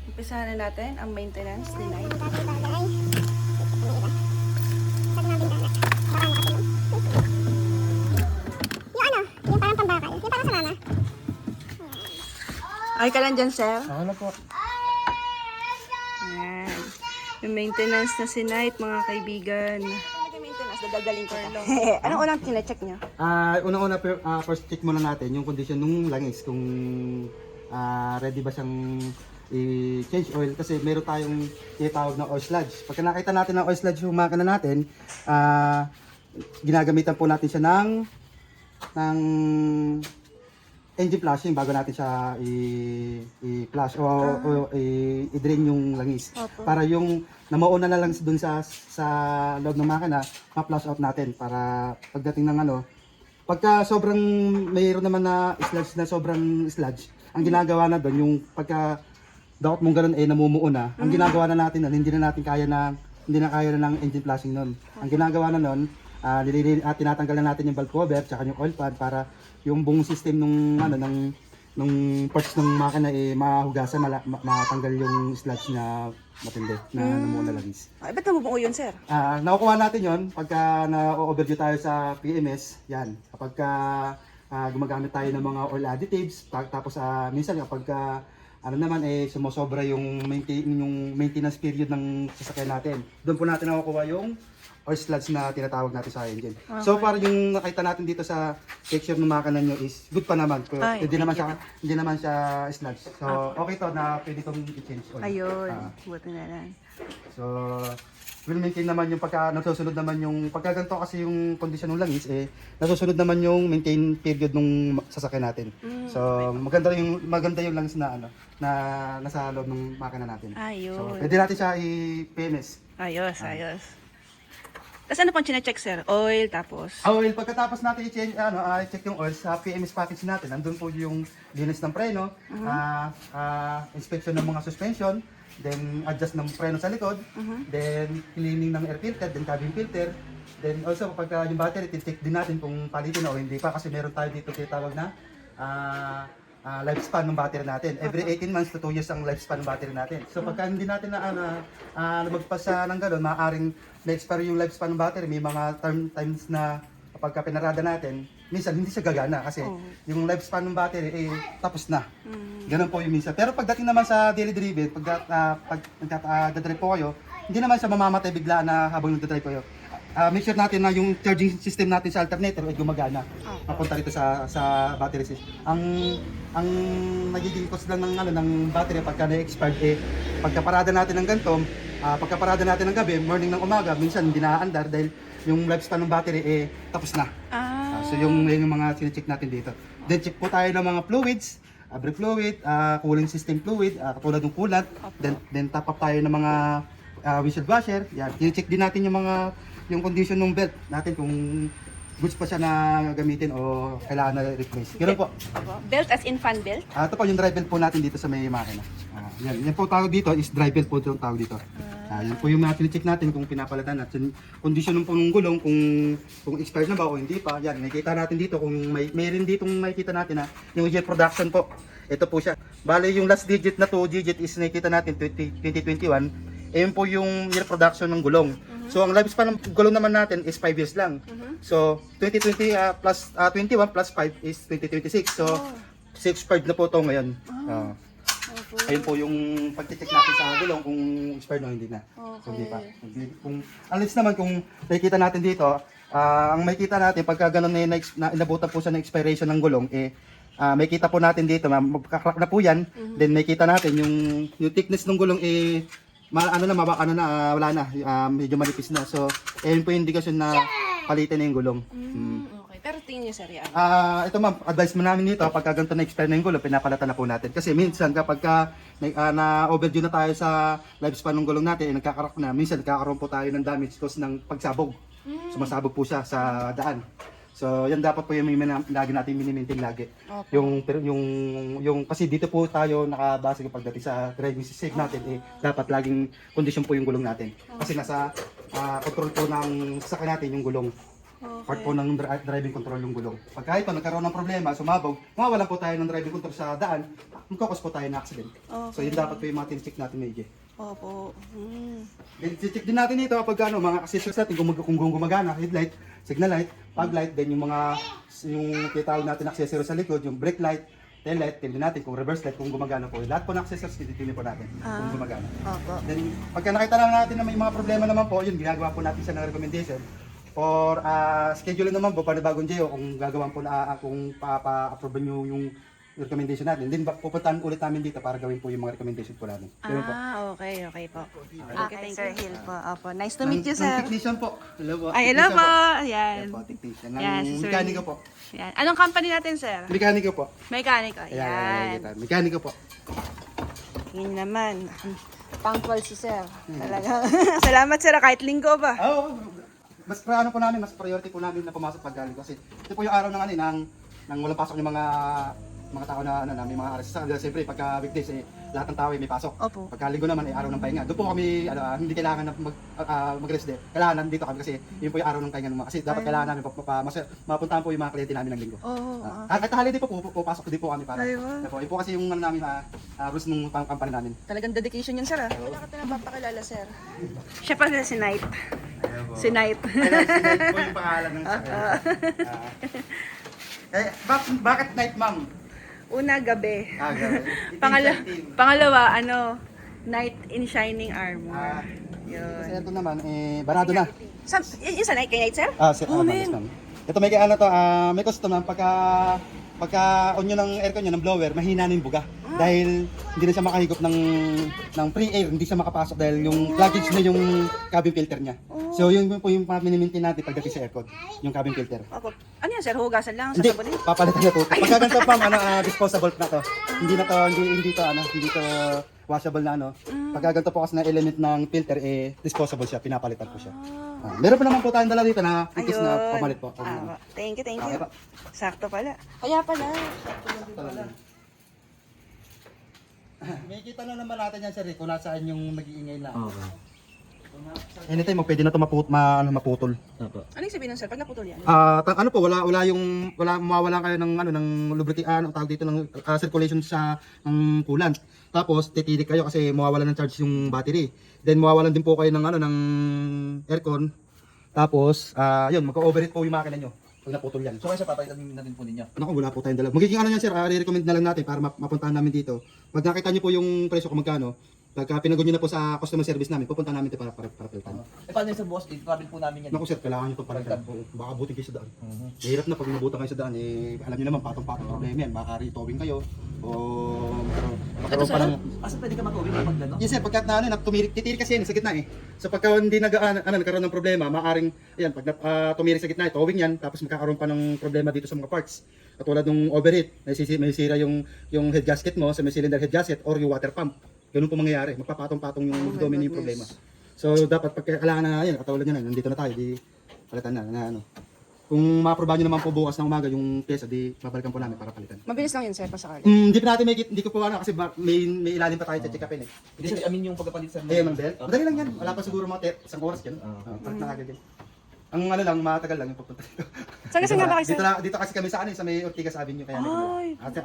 Umpisahan na natin ang maintenance ni Nay. Yung parang pambakal. Yung parang sa mama. Ay ka lang dyan, sir. Ako na po. Ayan. Yung maintenance na si Night, mga kaibigan. Maintenance, dadalgaling ko ito. Anong unang chinecheck niyo? Unang-una, first check muna natin yung condition ng langis. Kung ready ba siyang i-change oil. Kasi meron tayong tinatawag na oil sludge. Pagka nakita natin ang oil sludge yung makina natin, ginagamitan po natin siya ng engine flushing bago natin siya i-flush o i-drain yung langis. Opo. Para yung namauna na lang dun sa loob ng makina, ma-flush out natin para pagdating ng pagka sobrang mayroon naman na sludge na sobrang sludge, ang ginagawa na doon yung pagka dapat mong ganun namumuo na, ang ginagawa na natin nun, hindi na kaya na ng engine flushing nun. Ang ginagawa na nun, tinatanggal na natin yung valve cover tsaka yung oil pan para yung buong system nung parts ng makina mahugasan, matanggal yung sludge na matindi na namuo na langis. Ay, ba't nabubuo yun, sir? Nakukuha natin yon pagka na-overdue tayo sa PMS, yan. Kapag gumagamit tayo ng mga oil additives, tapos minsan kapag sumusobra yung maintenance period ng sasakyan natin, doon po natin nakukuha yung oil sludge na tinatawag natin sa engine. Okay. So para yung nakita natin dito sa texture ng makina nyo is good pa naman. Pero Ay, hindi naman siya sludge. So okay to na pwede kong i-change oil. Ayun. Buti na lang. So will maintain naman yung nasusunod naman yung pagkaganto kasi yung kondisyon ng langis nasusunod naman yung maintain period ng sasakyan natin. So maganda yung langis na na nasa loob ng makina natin. Ayun. So pwede natin siya i-PMS. Ayos, ayos. Tapos ano pang chinecheck, sir? Oil, tapos? Oil, pagkatapos natin i-change, i-check yung oil sa PMS package natin, nandun po yung linis ng preno, inspection ng mga suspension, then adjust ng preno sa likod, then cleaning ng air filter, then cabin filter, then also pagka yung battery, check din natin kung palitin na o hindi pa kasi meron tayo dito tinatawag na lifespan ng battery natin. Every 18 months to 2 years ang lifespan ng battery natin. So pagka hindi natin lumagpas ng gano'n, maaaring na-expire yung lifespan ng battery. May mga times na kapag pinarada natin, minsan hindi siya gagana kasi yung lifespan ng battery tapos na. Ganun po yung minsan. Pero pagdating naman sa daily driven, pag nagdadrive po kayo, hindi naman siya mamamatay bigla na habang nagdadrive kayo. Make sure natin na yung charging system natin sa alternator ay gumagana. Mapunta rito sa battery system. Ang nagiging cost lang ng battery pagka na-expired pagka parada natin ng ganito, pagka parada natin ng gabi, morning ng umaga, minsan hindi na-aandar dahil yung lifespan ng battery tapos na. So yung mga sine-check natin dito. Then check po tayo ng mga fluids, brake fluid, cooling system fluid, katulad ng coolant. Then top up tayo ng mga windshield washer. Yan, i-check din natin yung condition ng belt natin kung goods pa siya na gamitin o kailangan na replace. Ganun po. Belt as in fan belt? Ito po yung drive belt po natin dito sa may makina. Yan po tawag dito is drive belt po yung tawag dito. Yan po yung check natin kung pinapalitan natin. Condition ng punong gulong kung expired na ba o hindi pa. Yan, nakikita natin dito kung mayroon ditong makikita natin yung year production po. Ito po siya. Bale yung last digit na 2 digit is nakikita natin 2021. Ayun po yung year production ng gulong. So ang lifespan ng gulong naman natin is 5 years lang. So 2020 plus 21 plus 5 is 2026. So 6 na po ito ngayon. Ayun po yung pag-check natin sa gulong kung expired o hindi na. So hindi pa. Kung unless naman kung nakikita natin dito, ang makikita natin pagka ganun na inabutan po siya ng expiration ng gulong may kita po natin dito, magkakrak na po yan. Then may kita natin yung thickness ng gulong wala na, medyo manipis na. So, ayun po yung indikasyon na palitin na yung gulong. Okay, pero tingin niyo, sir, yan? Ito ma'am, advice mo namin dito, pagka ganito na expire na yung gulong, pinapalatan na po natin. Kasi minsan kapag na-overdue na tayo sa lifespan ng gulong natin, nagkakaroon na, minsan nagkakaroon po tayo ng damage cause ng pagsabog. Sumasabog po siya sa daan. So, yan dapat po yung lagi natin mini-maintain lagi. Okay. Yung kasi dito po tayo nakabase pagdating sa driving system natin dapat laging condition po yung gulong natin. Kasi nasa control po ng sasakyan natin yung gulong. Part po ng driving control yung gulong. Pagka ito nagkaroon ng problema, sumabog, mawawalan po tayo ng driving control sa daan, magkakos po tayo na accident. Okay. So yun dapat po yung mga tin-check natin medyo. Opo. Then check din natin dito kapag ano, mga accessories natin kung gumagana, headlight, signal light, fog light, then yung mga yung kitawag natin accessories sa likod, yung brake light, tail light, din natin kung reverse light kung gumagana po. Lahat po ng accessories tinitingnan po natin kung gumagana. Opo. Then pagka nakita lang natin na may mga problema naman po, yun ginagawa po natin siya ng recommendation. For scheduling naman po para bagong JO kung gagawin po na kung pa-approve nyo yung recommendation natin. Then pupuntahan ulit namin dito para gawin po yung mga recommendation po namin. Ganun po. Okay po. Okay, Sir Hill po. Opo. Nice to meet you, Ng sir. technician po. Hello po. Ay, hello Technician po. Yan Ayan. po, technician. Yan, Ng si Sir mekaniko Hill. po. Yan. Anong company natin, sir? Mekaniko po. Mekaniko. Ayan. Ayan. Mekaniko po. Yun naman. Punctual si sir. Talaga. Salamat, sir. Kahit linggo ba? Oo. Mas ano po namin, mas priority po namin na pumasok pag galing kasi ito po yung araw ng ano ng walang pasok yung mga tao na may mga aras. Siyempre pagka weekdays lahat ng tao may pasok. Opo. Pagka linggo naman araw ng pahinga. Doon po kami hindi kailangan na mag-rest day. Kailangan nandito kami kasi yun po yung araw ng pahinga ng kasi dapat kailangan namin mapuntahan po yung mga kliyente namin ng linggo. At holiday po pupasok din po kami para. Yun po kasi yung ano namin rules ng company namin. Talagang dedication yun, sir. Wala ka na napapakilala, sir. Siya pala si Knight. Si Knight. Night po yung pangalan ng bakit night, ma'am? Una, gabi. Gabi. Pangalawa, Knight in Shining Armor. Kasi Yun. ito naman, barado na. Yung sa Knight kay Knight, sir? Ma'am. Ito may may customer, pagka on nyo ng aircon nyo, ng blower, mahina na yung buga. Dahil hindi na siya makahigop ng free air, hindi siya makapasok dahil yung pluggage na yung cabin filter niya. So yun po yung minimintin natin pagdating sa aircon, yung cabin filter. Opo. Ano yan, sir? Hugasan lang sa Hindi, sabon? papalitan na po. Pagka ganito pa, disposable na to. Hindi to washable na Pagka ganito po kasi na element ng filter, disposable siya, pinapalitan po siya. Meron pa naman po tayong dala dito na itis na pamalit po. Thank you. Okay po. Sakto pala. Kaya pala. May kita na naman natin yan, sir, kung nasaan yung nag-iingay na. Anytime, pwede na ito maputol. Ano yung sabihin nun, sir? Pag naputol yan? Ano po, mawawalan kayo ng lubricant, tawag dito ng circulation sa ng coolant. Tapos titirik kayo kasi mawawalan ng charge yung battery. Then mawawalan din po kayo ng aircon. Tapos yun, magka-overheat po yung makina nyo pag naputol yan. So kaya papalitan na din po ninyo. Naku, wala po tayong dala. Magiging yan, sir, i-recommend na lang natin para mapuntahan namin dito. Pag nakita nyo po yung presyo kung magkano, pagka pinagod nyo na po sa customer service namin, pupunta namin ito para palitan. Paano yung sa boss? I-travel po namin yan. Naku, sir, kailangan nyo ito palitan. Baka buti kayo sa daan. Mahirap na pag nabutan kayo sa daan, alam nyo naman, patong-patong problema yan. Baka retowing kayo o magkaroon pa ng... Asa pwede ka matawid pag gano'n? Yes, sir, pagka titirik kasi yan sa gitna So pagka hindi nagkaroon ng problema, maaring, ayan, pag tumirik sa gitna, towing yan, tapos magkakaroon pa ng problema dito sa mga parts. Katulad ng overheat, may sira yung head gasket mo, may cylinder head gasket, or yung water pump. Ganun po mangyayari, magpapatong-patong yung domino yung problema. So dapat pagka kailangan na yan, katulad yan, nandito na tayo, di palitan na Kung ma-approve nyo naman po bukas ng umaga yung pyesa, di babalikan po namin para palitan. Mabilis lang yun, sir, pasakali. Hindi pa natin hindi ko po kasi may ilalim pa tayo check upin Hindi sir, yung pagkapalit sa Ayun ang belt. Madali lang yan. Wala pa siguro mga isang oras yan. Palit na agad yan. Ang matagal lang yung pagpunta dito. Saan kasi nga ba kayo, sir? Dito kasi kami sa may Ortigas Avenue kaya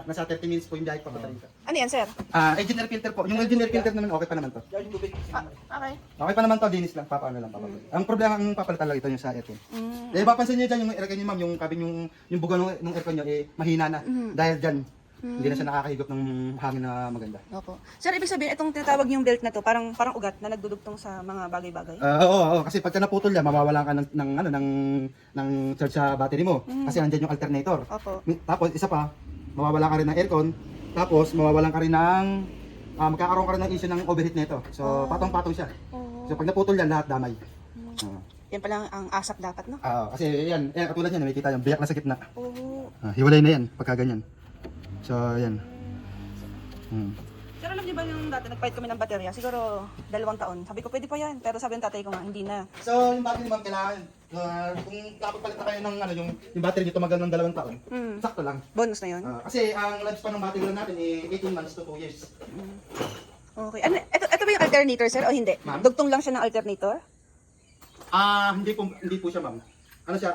nasa 30 minutes po yung biyahe papunta dito. Ano yan, sir? Engine air filter po. Yung engine air filter naman okay pa naman to. Okay. Okay pa naman to, linis lang, papaano lang papalitan. Ang problema ang papalitan lang ito yung sa aircon. Papansin niyo diyan yung aircon niyo, ma'am, yung cabin yung buga ng aircon niyo mahina na dahil diyan hindi na siya nakakahigop ng hangin na maganda. Opo. Sir, ibig sabihin, itong tinatawag yung belt na to, parang ugat na nagdudugtong sa mga bagay-bagay? Oo, kasi pagka naputol yan, mawawalan ka ng charge sa battery mo. Kasi nandiyan yung alternator. Opo. Tapos isa pa, mawawalan ka rin ng aircon. Tapos mawawalan ka rin ng magkakaroon ka rin ng issue ng overheat nito. So patong-patong siya. So pag naputol yan, lahat damay. Yan pala ang asap dapat, no? Kasi yan katulad yan, nakikita yung biyak na sa gitna. Oo. Hiwalay na yan pagka ganyan. So yan. Sir, alam niyo ba yung dati nagpalit kami ng baterya? Siguro 2 taon. Sabi ko, pwede pa yan. Pero sabi ng tatay ko nga, hindi na. So yung battery naman kailangan, kung kapagpalit na kayo ng yung battery nyo tumagal ng 2 taon, sakto lang. Bonus na yun? Kasi ang lifespan ng battery lang natin 18 months to 2 years. Okay. Ano, ito ba yung alternator, sir? O hindi? Ma'am? Dugtong lang siya ng alternator? Hindi po siya, ma'am. Ano siya,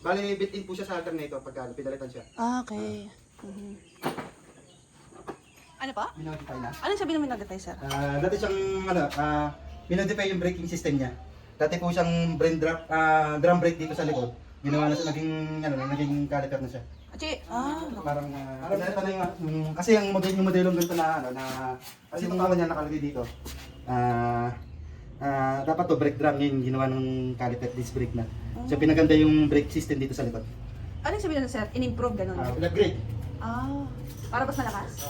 bali built-in po siya sa alternator pagka pinalitan siya. Okay. Ano pa? Minodify na. Anong sabi namin nagdatay, sir? Dati siyang, minodify yung braking system niya. Dati po siyang drum brake dito sa likod. Ginawa na siya, naging caliper na siya. Parang, ito na kasi yung modelong ganito kasi yung niya nakalagay dito. Dapat to brake drum yung ginawa ng caliper disc brake na. So pinaganda yung brake system dito sa likod. Anong sabi namin, sir? In-improve, ganun? Upgrade. Para mas malakas?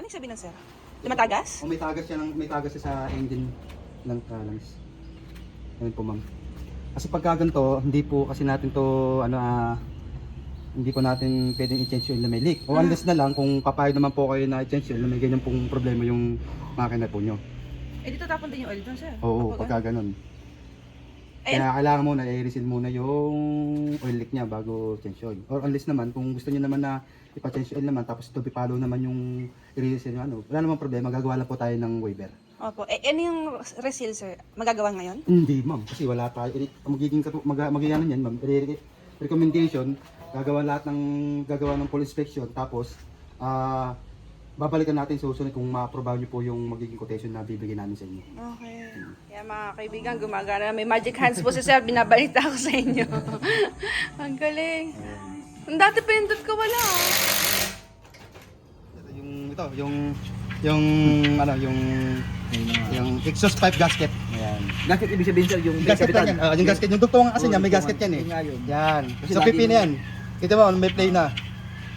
Anong sabi ng sir? Lumatagas? O may tagas siya sa engine ng lungs. Ayun po ma'am. Kasi pagka ganito, hindi po kasi natin to hindi po natin pwedeng i-change yung na may leak. O unless na lang kung papayag naman po kayo na i-change yun na may ganyan pong problema yung makina po nyo. Dito tapon din yung oil doon, sir? Oo, pagka ganun. Kaya kailangan muna i-reseal muna yung oil leak niya bago change oil. Or unless naman kung gusto niyo naman na ipa-change oil naman tapos to be follow naman yung i-reseal yung wala namang problema, gagawa lang po tayo ng waiver. Opo. Ano yung reseal, sir? Magagawa ngayon? Hindi ma'am, kasi wala tayo. Magiging yan ma'am. Recommendation, gagawa ng full inspection tapos babalikan natin susunod kung ma-approve niyo po yung magiging quotation na bibigyan namin sa inyo. Okay. Kaya mga kaibigan, gumagana. May magic hands po si sir. Binabalita ko sa inyo. Ang galing. Dati pinindot ko wala. Yung exhaust pipe gasket. Ayan. Gasket ibig sabihin sir, yung Gasket lang yan. Yung gasket, yung dugtungan kasi niya, may gasket yan eh. Yan. So pipi na yan. Kita mo, may play na.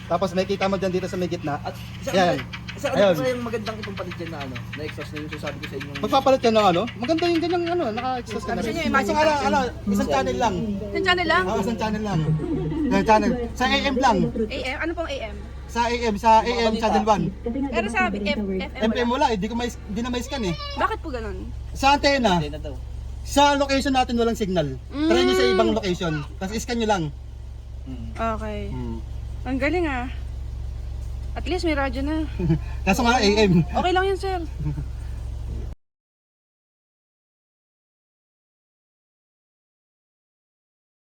Tapos may kita mo dyan dito sa may gitna. At Yan. Sir, ano ba yung magandang ipapalit dyan na exhaust na yung sasabi ko sa inyo? Magpapalit ka ng maganda yung ganyang naka-exhaust ka na. Gusto niyo yung magic Isang channel lang. Yung channel lang? Isang channel lang. Channel. Sa AM lang. AM? Ano pong AM? Sa AM channel 1. Pero sa FM FM wala. wala, hindi na ma-scan eh. Bakit po ganun? Sa antena, Hindi na daw. sa location natin walang signal. Try nyo sa ibang location. Tapos scan nyo lang. Okay. Ang galing ah. At least may radyo na. Kaso nga AM. Okay lang yun, sir.